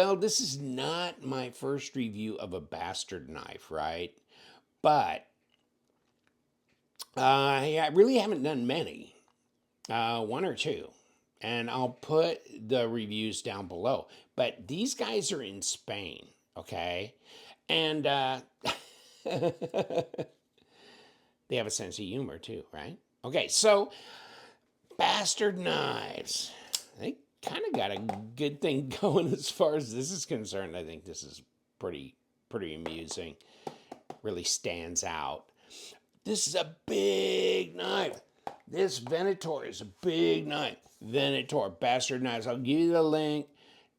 Well, this is not my first review of a bastard knife, right? But I really haven't done many, one or two. And I'll put the reviews down below. But these guys are in Spain, okay? And they have a sense of humor too, right? Okay, so bastard knives. They kind of got a good thing going as far as this is concerned. I think this is pretty amusing. Really stands out. This is a big knife. This Venator is a big knife. Venator, Bastard Knives. I'll give you the link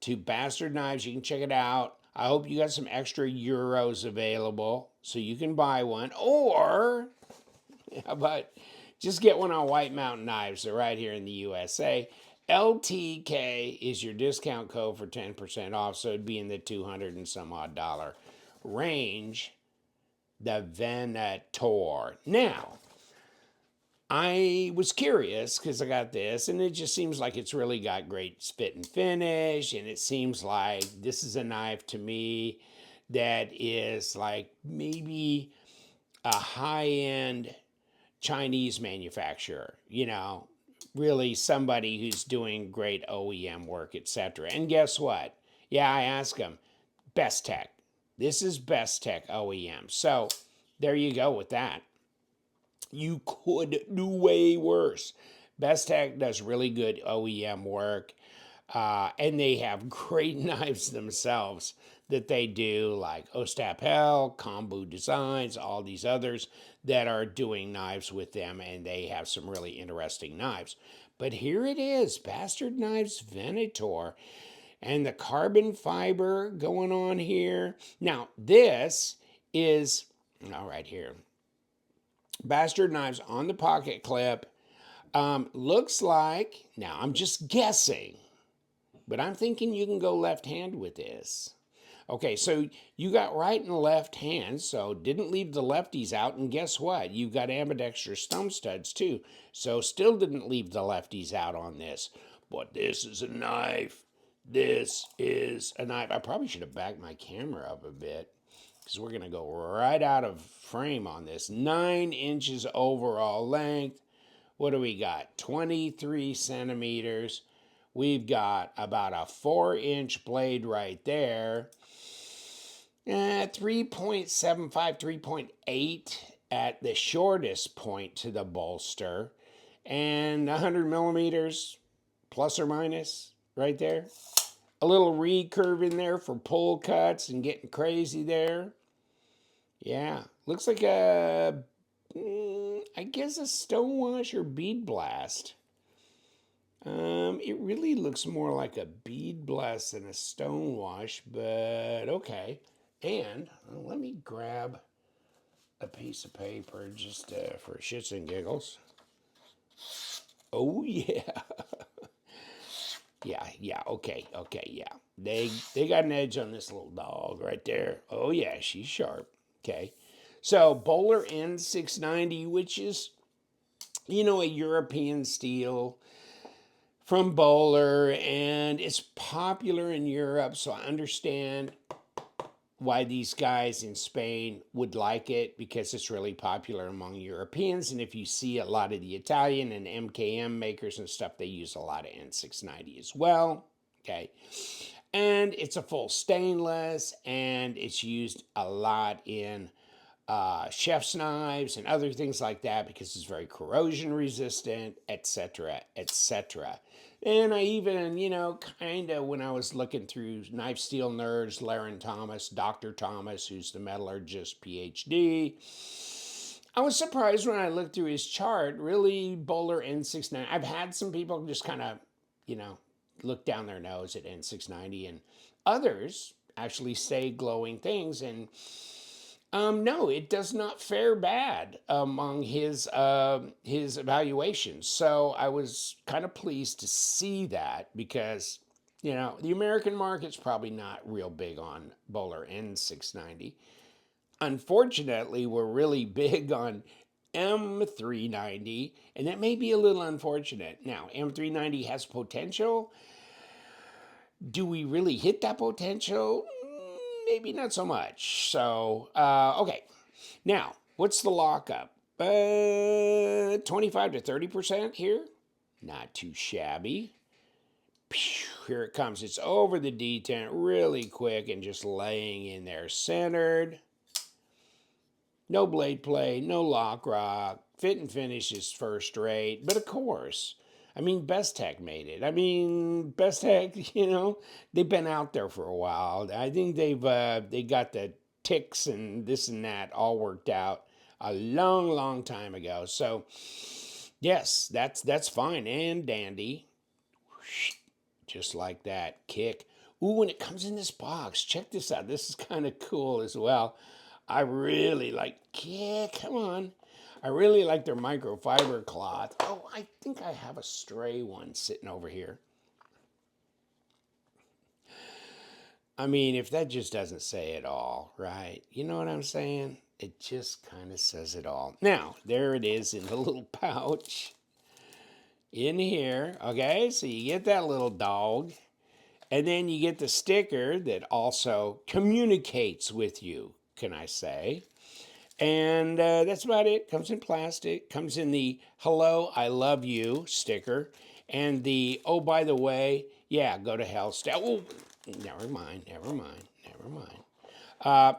to Bastard Knives. You can check it out. I hope you got some extra euros available so you can buy one. Or, how about just get one on White Mountain Knives. They're right here in the USA. LTK is your discount code for 10% off, so it'd be in the 200 and some odd dollar range. The Venator. Now, I was curious because I got this, and it just seems like it's really got great fit and finish, and it seems like this is a knife to me that is like maybe a high-end Chinese manufacturer, really somebody who's doing great OEM work, etc. And guess what? Yeah, I asked him, Best Tech. This is Best Tech OEM. So there you go with that. You could do way worse. Best Tech does really good OEM work, and they have great knives themselves that they do, like Ostapel, Combu Designs, all these others that are doing knives with them, and they have some really interesting knives. But here it is, Bastard Knives Venator, and the carbon fiber going on here. Now, this is, all right here, Bastard Knives on the pocket clip. Looks like, now I'm just guessing, but I'm thinking you can go left hand with this. Okay, so you got right and left hand, so didn't leave the lefties out, and guess what? You've got ambidextrous thumb studs too, so still didn't leave the lefties out on this. But this is a knife. This is a knife. I probably should have backed my camera up a bit because we're going to go right out of frame on this. 9 inches overall length. What do we got? 23 centimeters. We've got about a 4-inch blade right there. 3.75, 3.8 at the shortest point to the bolster. And 100 millimeters plus or minus right there. A little recurve in there for pull cuts and getting crazy there. Yeah, looks like I guess a stonewash or bead blast. It really looks more like a bead blast than a stonewash, but okay. And let me grab a piece of paper just for shits and giggles. Oh yeah. Yeah, okay, yeah. They got an edge on this little dog right there. Oh yeah, she's sharp. Okay. So Bowler N690, which is, a European steel from Bowler, and it's popular in Europe, so I understand why these guys in Spain would like it, because it's really popular among Europeans. And if you see a lot of the Italian and MKM makers and stuff, they use a lot of N690 as well. Okay. And it's a full stainless, and it's used a lot in chef's knives and other things like that because it's very corrosion resistant, etc., etc. And I even, kind of, when I was looking through Knife Steel Nerds, Laren Thomas, Dr. Thomas, who's the metallurgist PhD, I was surprised when I looked through his chart. Really, Bowler N690. I've had some people just kind of, look down their nose at N690, and others actually say glowing things. And no, it does not fare bad among his evaluations. So I was kind of pleased to see that, because the American market's probably not real big on Bowler N690. Unfortunately, we're really big on M390, and that may be a little unfortunate. Now, M390 has potential, Do we really hit that potential? Maybe not so much. So, okay. Now, what's the lockup? 25 to 30% here. Not too shabby. Here it comes. It's over the detent really quick and just laying in there centered. No blade play, no lock rock. Fit and finish is first rate. But of course, I mean, Best Tech made it. I mean, Best Tech, you know, they've been out there for a while. I think they got the ticks and this and that all worked out a long, long time ago. So, yes, that's fine and dandy. Just like that. Kick. Ooh, when it comes in this box, check this out. This is kind of cool as well. I really like Kick. Come on. I really like their microfiber cloth. Oh, I think I have a stray one sitting over here. I mean, if that just doesn't say it all, right? You know what I'm saying? It just kind of says it all. Now, there it is in the little pouch in here. Okay, so you get that little dog. And then you get the sticker that also communicates with you, can I say. And that's about it. Comes in plastic. Comes in the hello, I love you sticker. And the, oh, by the way, yeah, go to hell. Oh, never mind.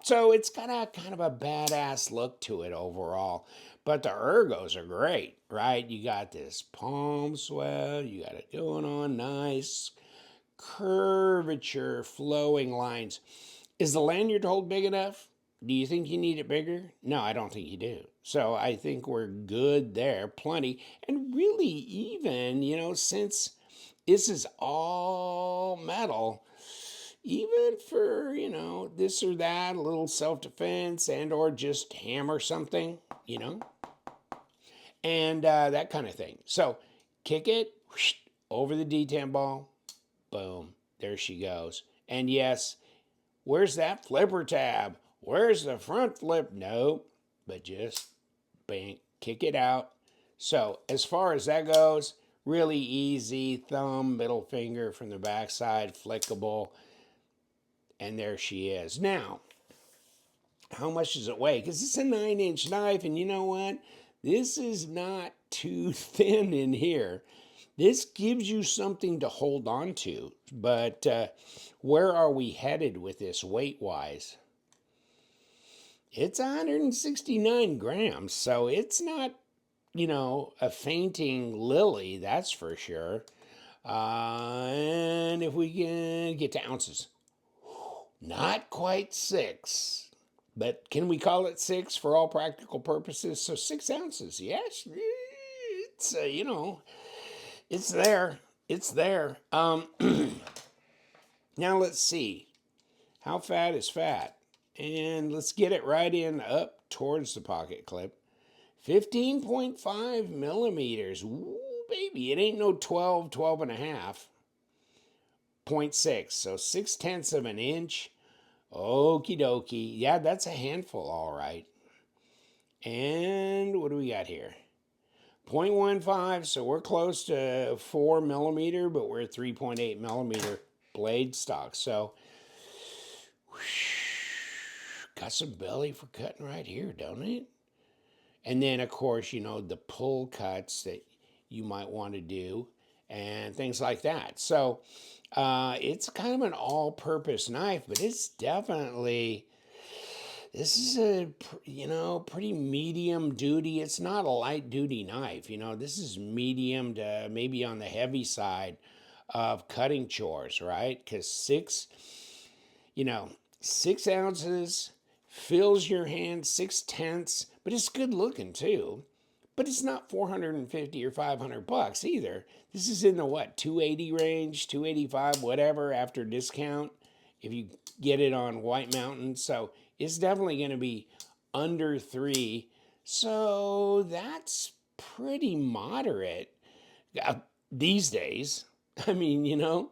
So it's got a kind of a badass look to it overall. But the ergos are great, right? You got this palm swell. You got it going on nice. Curvature, flowing lines. Is the lanyard hold big enough? Do you think you need it bigger? No, I don't think you do. So I think we're good there, plenty. And really, even, you know, since this is all metal, even for, you know, this or that, a little self-defense and or just hammer something, you know, and that kind of thing. So kick it, whoosh, over the detent ball, boom, there she goes. And yes, where's that flipper tab? Where's the front flip? Nope, but just bang, kick it out. So as far as that goes, really easy. Thumb, middle finger from the backside, flickable. And there she is. Now, how much does it weigh? Because it's a 9-inch knife, and you know what? This is not too thin in here. This gives you something to hold on to. But where are we headed with this weight-wise? It's 169 grams, so it's not, you know, a fainting lily, that's for sure. And if we can get to ounces, not quite 6. But can we call it 6 for all practical purposes? So 6 ounces, yes. It's, you know, it's there. It's there. Now let's see. How fat is fat? And let's get it right in up towards the pocket clip. 15.5 millimeters. Ooh, baby, it ain't no 12 and a half. 0.6, so 6/10 of an inch. Okie dokie. Yeah, that's a handful, all right. And what do we got here? 0.15, so we're close to 4 millimeter, but we're 3.8 millimeter blade stock. So, whoosh, got some belly for cutting right here, don't it? And then, of course, you know, the pull cuts that you might want to do and things like that. So, it's kind of an all-purpose knife, but it's definitely, this is a, you know, pretty medium duty. It's not a light duty knife, you know. This is medium to maybe on the heavy side of cutting chores, right? Because 6, you know, 6 ounces fills your hand, 6/10, but it's good looking too. But it's not 450 or $500 either. This is in the what, 280 range, 285, whatever, after discount, if you get it on White Mountain. So it's definitely going to be under 3. So that's pretty moderate these days. I mean, you know,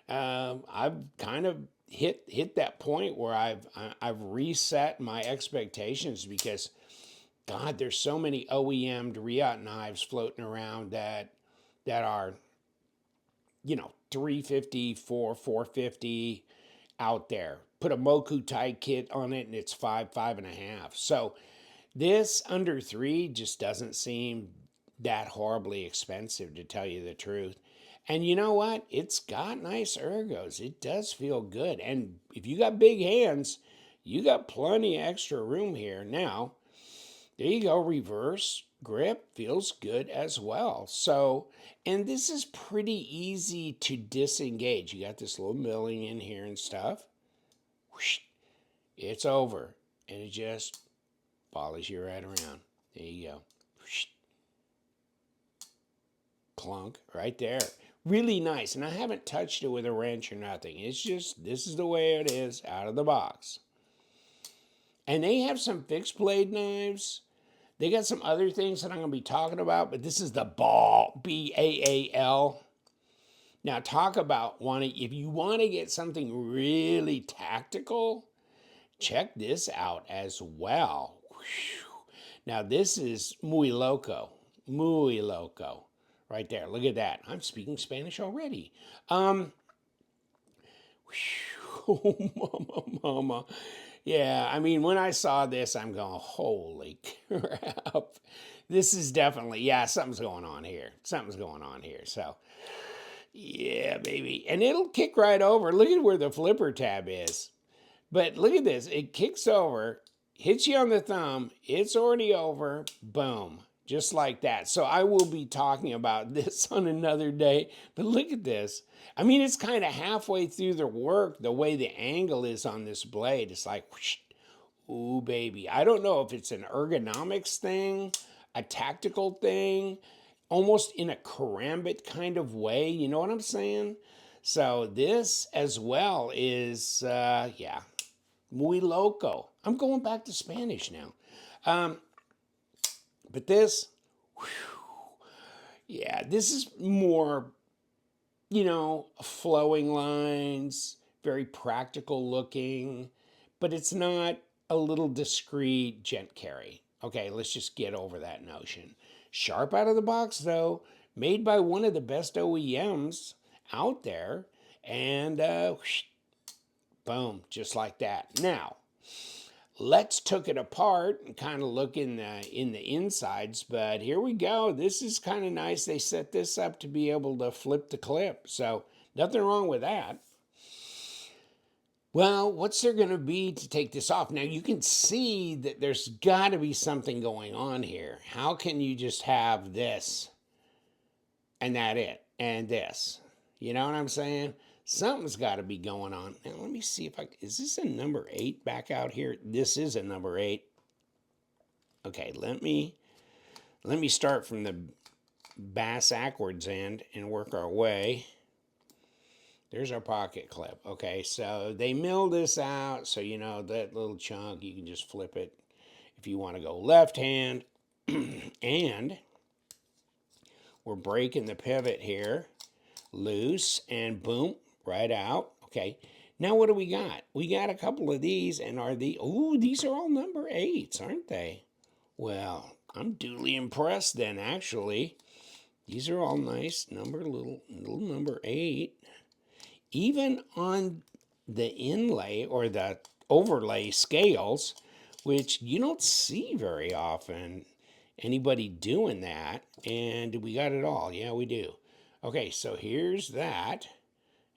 I've kind of hit that point where I've reset my expectations because, God, there's so many OEM'd Riot knives floating around that are, you know, 350, 450 out there. Put a Moku tie kit on it and it's 5.5. So this under 3 just doesn't seem that horribly expensive, to tell you the truth. And you know what? It's got nice ergos. It does feel good. And if you got big hands, you got plenty of extra room here. Now, there you go. Reverse grip feels good as well. So, and this is pretty easy to disengage. You got this little milling in here and stuff. Whoosh, it's over. And it just follows you right around. There you go. Whoosh, clunk right there. Really nice. And I haven't touched it with a wrench or nothing. It's just, this is the way it is out of the box. And they have some fixed blade knives. They got some other things that I'm going to be talking about, but this is the Baal, B-A-A-L. Now talk about if you want to get something really tactical, check this out as well. Now this is muy loco. Right there, look at that. I'm speaking Spanish already. Oh, mama. Yeah, I mean, when I saw this, I'm going, holy crap. This is definitely, yeah, something's going on here. So, yeah, baby. And it'll kick right over. Look at where the flipper tab is. But look at this. It kicks over, hits you on the thumb. It's already over. Boom. Just like that. So I will be talking about this on another day. But look at this. I mean, it's kind of halfway through the work, the way the angle is on this blade. It's like, whoosh, ooh, baby. I don't know if it's an ergonomics thing, a tactical thing, almost in a karambit kind of way. You know what I'm saying? So this as well is, yeah, muy loco. I'm going back to Spanish now. But this, whew, yeah, this is more, flowing lines, very practical looking, but it's not a little discreet gent carry. Okay, let's just get over that notion. Sharp out of the box though, made by one of the best OEMs out there, and whoosh, boom, just like that. Now, let's took it apart and kind of look in the insides, but here we go. This is kind of nice. They set this up to be able to flip the clip, so nothing wrong with that. Well, what's there going to be to take this off? Now, you can see that there's got to be something going on here. How can you just have this and that it and this? You know what I'm saying? Something's got to be going on. Now, let me see if is this a number 8 back out here? This is a number 8. Okay, let me start from the bass backwards end and work our way. There's our pocket clip. Okay, so they mill this out, so that little chunk, you can just flip it if you want to go left hand. And we're breaking the pivot here loose, and boom, right out. Okay, now what do we got? We got a couple of these, and these are all number 8s, aren't they? Well, I'm duly impressed then, actually. These are all nice little number 8. Even on the inlay or the overlay scales, which you don't see very often anybody doing that. And we got it all. Yeah, we do. Okay, so here's that,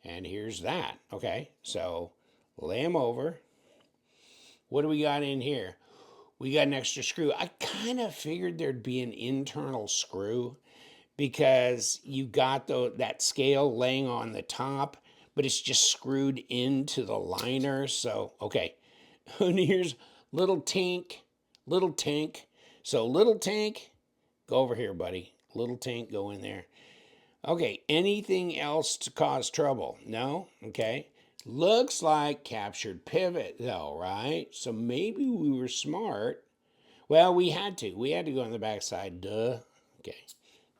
and here's that. Okay, so lay them over. What do we got in here? We got an extra screw. I kind of figured there'd be an internal screw because you got that scale laying on the top, but it's just screwed into the liner. So, okay, and here's little tink. So little tink, go over here, buddy. Little tink, go in there. Okay, anything else to cause trouble? No? Okay. Looks like captured pivot though, right? So maybe we were smart. Well, we had to. We had to go on the backside, duh. Okay,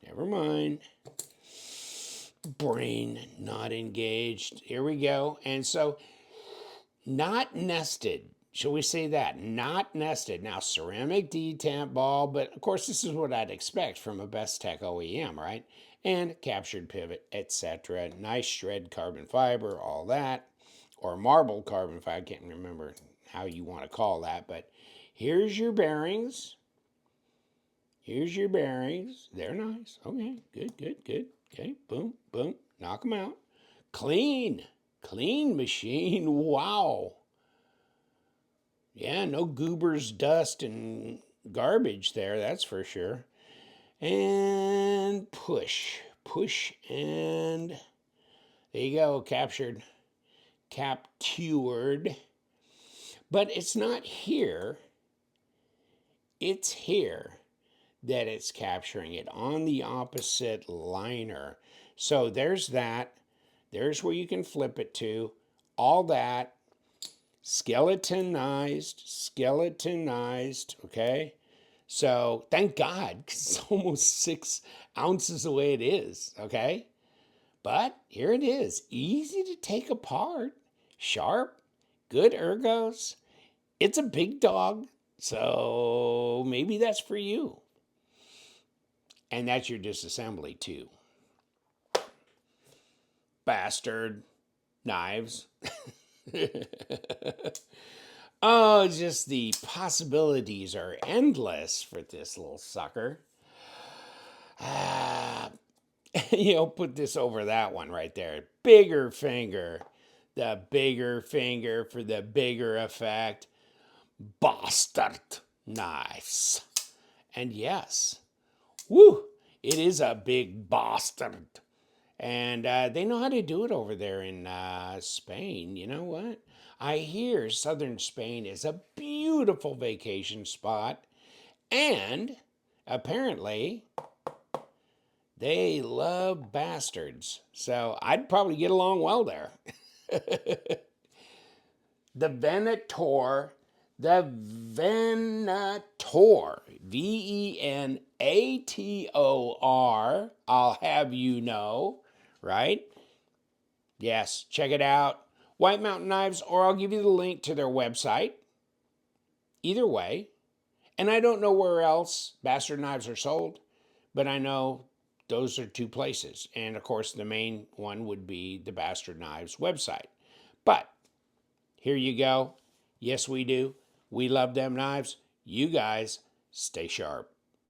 never mind. Brain not engaged. Here we go. And so not nested. shall we say that, not nested. Now, ceramic detent ball, but of course, this is what I'd expect from a Best Tech OEM, right? And captured pivot, etc. Nice shred carbon fiber, all that. Or marble carbon fiber, I can't remember how you want to call that, but here's your bearings. Here's your bearings. They're nice. Okay, good, good, good. Okay, boom, boom, knock them out. Clean, clean machine. Wow. Yeah, no goobers, dust, and garbage there, that's for sure. And push, push, and there you go, captured, captured. But it's not here, it's here that it's capturing it on the opposite liner. So there's that. There's where you can flip it to. All that skeletonized, okay? So thank God, because it's almost 6 ounces the way it is, okay? But here it is, easy to take apart, sharp, good ergos. It's a big dog, so maybe that's for you. And that's your disassembly too. Bastard knives. Oh, just the possibilities are endless for this little sucker. Put this over that one right there. Bigger finger. The bigger finger for the bigger effect. Bastard knives. And yes, woo, it is a big bastard. And they know how to do it over there in Spain. You know what? I hear southern Spain is a beautiful vacation spot. And apparently, they love bastards. So I'd probably get along well there. The Venator. The Venator. Venator. I'll have you know. Right? Yes, check it out. White Mountain Knives, or I'll give you the link to their website. Either way. And I don't know where else Bastard Knives are sold, but I know those are 2 places. And of course, the main one would be the Bastard Knives website. But here you go. Yes, we do. We love them knives. You guys stay sharp.